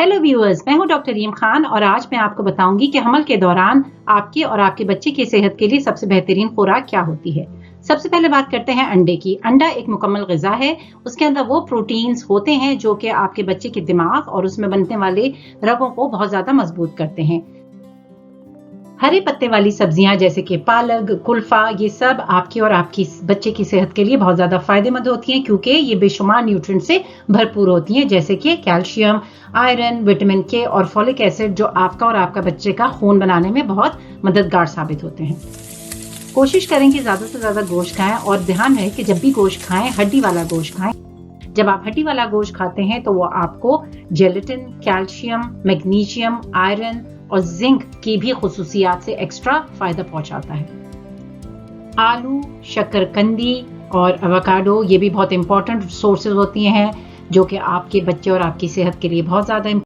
Hello viewers, मैं हूं doctor रीम Khan और आज मैं आपको बताऊंगी कि हमल के दौरान आपके और आपके बच्चे की सेहत के लिए सबसे बेहतरीन खुराक क्या होती है। सबसे पहले बात करते हैं अंडे की। अंडा एक मुकम्मल ग़िज़ा है। उसके अंदर वो प्रोटीन्स होते हैं जो कि आपके बच्चे के दिमाग और उसमें बनने वाले रगों को बहुत ज़्यादा मजबूत करते हैं। हरे पत्ते वाली सब्जियां जैसे कि पालक, कुल्फा, ये सब आपकी और आपकी बच्चे की सेहत के लिए बहुत ज़्यादा फायदेमंद होती हैं क्योंकि ये बेशुमार न्यूट्रिएंट से भरपूर होती हैं, जैसे कि कैल्शियम, आयरन, विटामिन के और फॉलिक एसिड, जो आपका और आपका बच्चे का खून बनाने में बहुत मददगार साबित होते हैं। कोशिश करें कि ज़्यादा से ज़्यादा गोश्त खाएं और ध्यान रहे कि जब भी गोश्त खाएं, हड्डी वाला गोश्त खाएं। जब आप हड्डी वाला गोश्त खाते हैं तो वो आपको जेलेटिन, कैल्शियम, मैग्नीशियम, आयरन और जिंक की भी खुसूसियात से एक्स्ट्रा फायदा पहुंचाता है। आलू, शकरकंदी और एवोकाडो ये भी बहुत इंपॉर्टेंट सोर्सेज होती हैं जो कि आपके बच्चे और आपकी सेहत के लिए बहुत ज़्यादा